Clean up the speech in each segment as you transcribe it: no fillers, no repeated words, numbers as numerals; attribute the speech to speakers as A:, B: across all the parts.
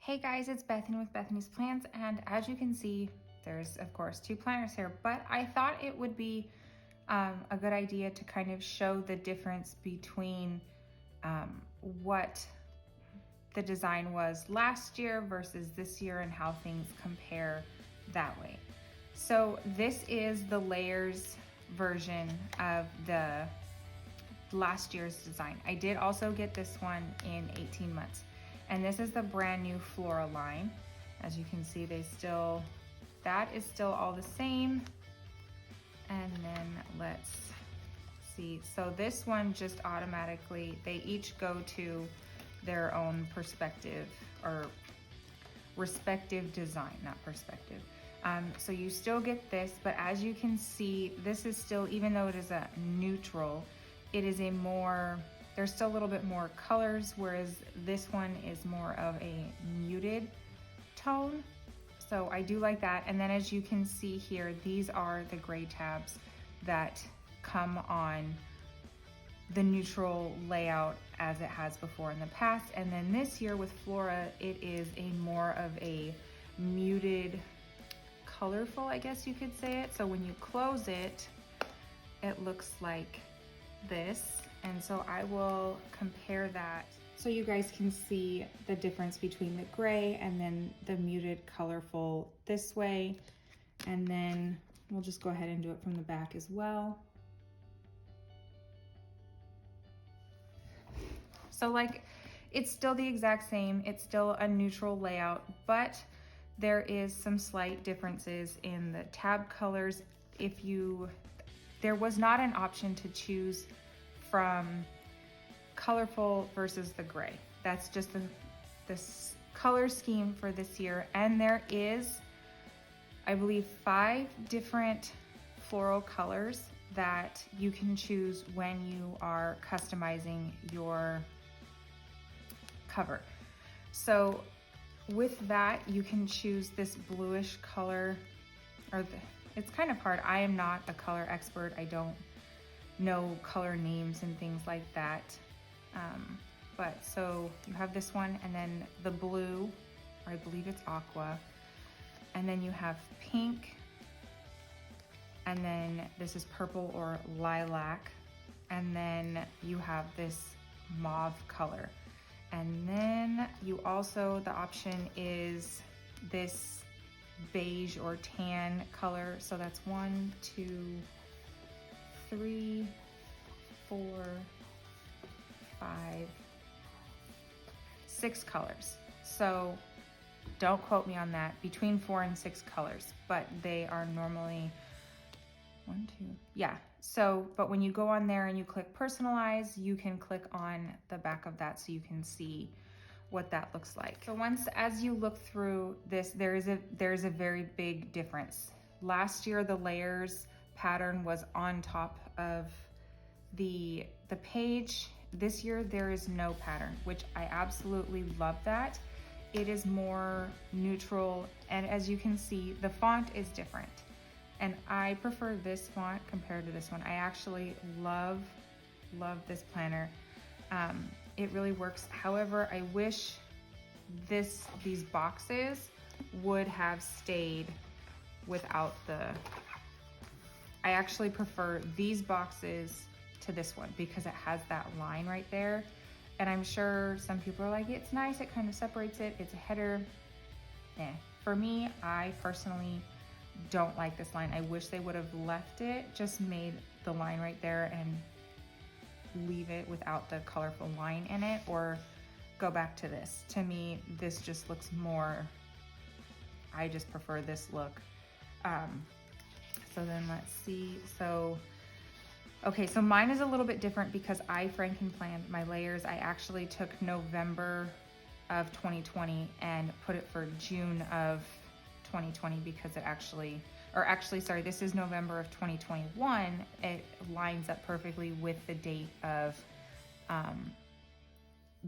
A: Hey guys, it's Bethany with Bethany's Plants, and as you can see, there's of course 2 planters here, but I thought it would be a good idea to kind of show the difference between what the design was last year versus this year and how things compare that way. So this is the layers version of the last year's design. I did also get this one in 18 months. And this is the brand new Flora line. As you can see, that is still all the same. And then let's see. So this one just automatically, they each go to their own perspective or respective design, not perspective. So you still get this, but as you can see, this is still, even though it is a neutral, it is a more, there's still a little bit more colors, whereas this one is more of a muted tone. So I do like that. And then as you can see here, these are the gray tabs that come on the neutral layout as it has before in the past. And then this year with Flora, it is a more of a muted, colorful, I guess you could say it. So when you close it, it looks like this. And so I will compare that so you guys can see the difference between the gray and then the muted colorful this way. And then we'll just go ahead and do it from the back as well. So like, it's still the exact same. It's still a neutral layout, but there is some slight differences in the tab colors. There was not an option to choose from colorful versus the gray. That's just this color scheme for this year. And there is, I believe, 5 different floral colors that you can choose when you are customizing your cover. So with that, you can choose this bluish color, it's kind of hard. I am not a color expert. I don't know color names and things like that. But so you have this one, and then the blue, or I believe it's aqua, and then you have pink, and then this is purple or lilac, and then you have this mauve color. And then you also, the option is this beige or tan color. So that's 1, 2, 3, 4, 5, 6 colors. So don't quote me on that, between 4 and 6 colors, but they are normally 1, 2, yeah. So, but when you go on there and you click personalize, you can click on the back of that so you can see what that looks like. So as you look through this, there is a very big difference. Last year, the layers pattern was on top of the page. This year, there is no pattern, which I absolutely love that. It is more neutral, and as you can see, the font is different. And I prefer this font compared to this one. I actually love this planner. It really works. However, I wish these boxes would have stayed without I actually prefer these boxes to this one because it has that line right there. And I'm sure some people are like, it's nice, it kind of separates it, it's a header. For me, I personally don't like this line. I wish they would have left it, just made the line right there and leave it without the colorful line in it, or go back to this. To me, this just looks more, I just prefer this look. So then let's see. So, okay, so mine is a little bit different because I Franken-planned my layers. I actually took November of 2020 and put it for June of 2020 because sorry, this is November of 2021. It lines up perfectly with the date of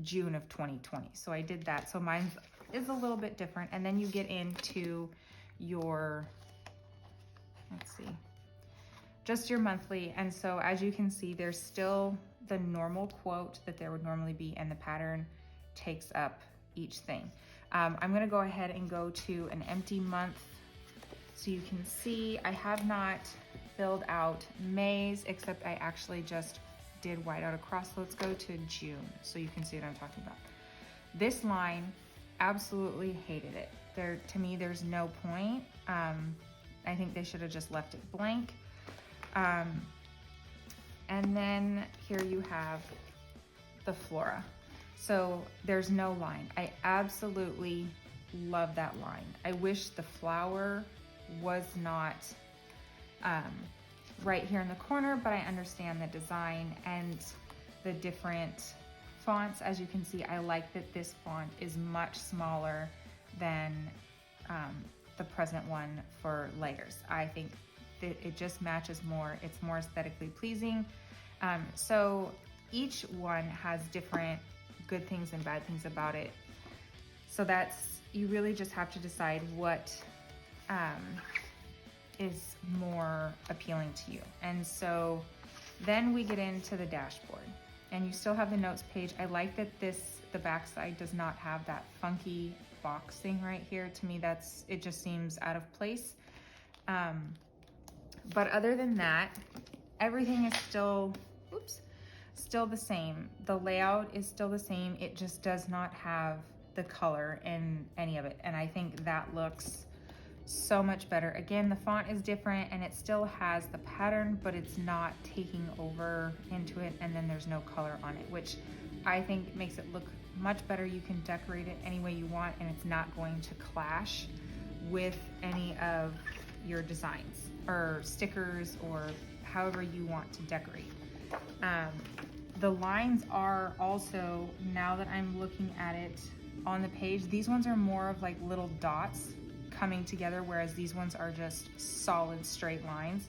A: June of 2020. So I did that. So mine is a little bit different. And then you get into your, let's see, just your monthly. And so as you can see, there's still the normal quote that there would normally be, and the pattern takes up each thing. I'm gonna go ahead and go to an empty month so you can see I have not filled out May's, except I actually just did white out across. So let's go to June so you can see what I'm talking about. This line, absolutely hated it. To me, there's no point. I think they should have just left it blank. And then here you have the Flora. So there's no line. I absolutely love that line. I wish the flower was not right here in the corner, but I understand the design and the different fonts. As you can see, I like that this font is much smaller than the present one for layers. I think that it just matches more. It's more aesthetically pleasing. So each one has different good things and bad things about it. So you really just have to decide what is more appealing to you. And so then we get into the dashboard, and you still have the notes page. I like that the backside does not have that funky box thing right here. To me, it just seems out of place. But other than that, everything is still the same. The layout is still the same. It just does not have the color in any of it. And I think that looks so much better. Again, the font is different and it still has the pattern, but it's not taking over into it. And then there's no color on it, which I think makes it look much better. You can decorate it any way you want, and it's not going to clash with any of your designs or stickers or however you want to decorate. The lines are also, now that I'm looking at it on the page, these ones are more of like little dots coming together, whereas these ones are just solid straight lines.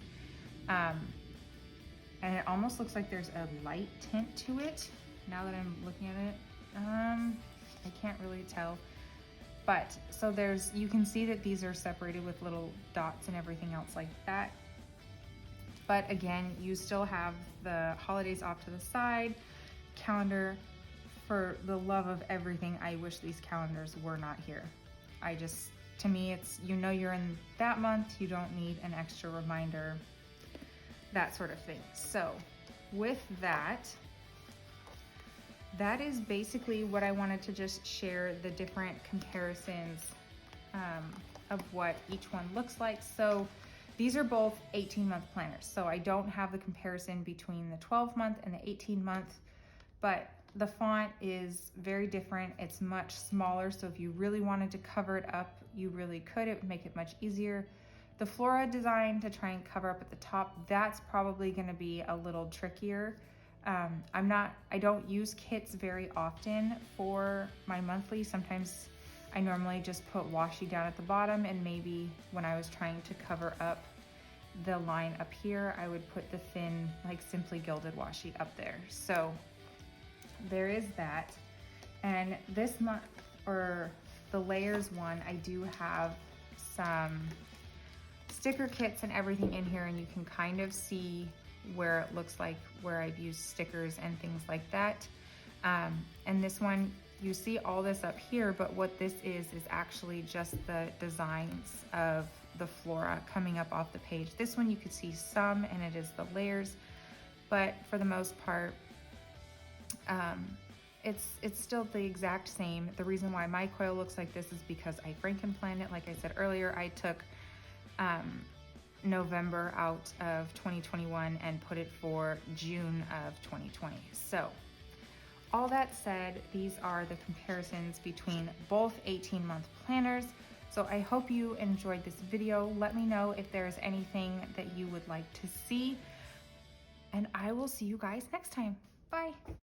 A: And it almost looks like there's a light tint to it now that I'm looking at it. I can't really tell. But so you can see that these are separated with little dots and everything else like that. But again, you still have the holidays off to the side, calendar. For the love of everything, I wish these calendars were not here. To me, it's, you're in that month, you don't need an extra reminder, that sort of thing. So with that is basically what I wanted to just share, the different comparisons of what each one looks like. So these are both 18-month planners. So I don't have the comparison between the 12-month and the 18-month, but the font is very different. It's much smaller. So if you really wanted to cover it up, you really could. It would make it much easier. The Flora design to try and cover up at the top, that's probably gonna be a little trickier. I don't use kits very often for my monthly. Sometimes I normally just put washi down at the bottom, and maybe when I was trying to cover up the line up here, I would put the thin, like Simply Gilded washi up there. So there is that. And this month, or the layers one, I do have some sticker kits and everything in here, and you can kind of see where it looks like where I've used stickers and things like that. And this one, you see all this up here, but what this is actually just the designs of the Flora coming up off the page. This one you could see some, and it is the layers, but for the most part, it's still the exact same. The reason why my coil looks like this is because I Frankenplanned it. Like I said earlier, I took November out of 2021 and put it for June of 2020. So all that said, these are the comparisons between both 18-month planners. So I hope you enjoyed this video. Let me know if there's anything that you would like to see, and I will see you guys next time. Bye.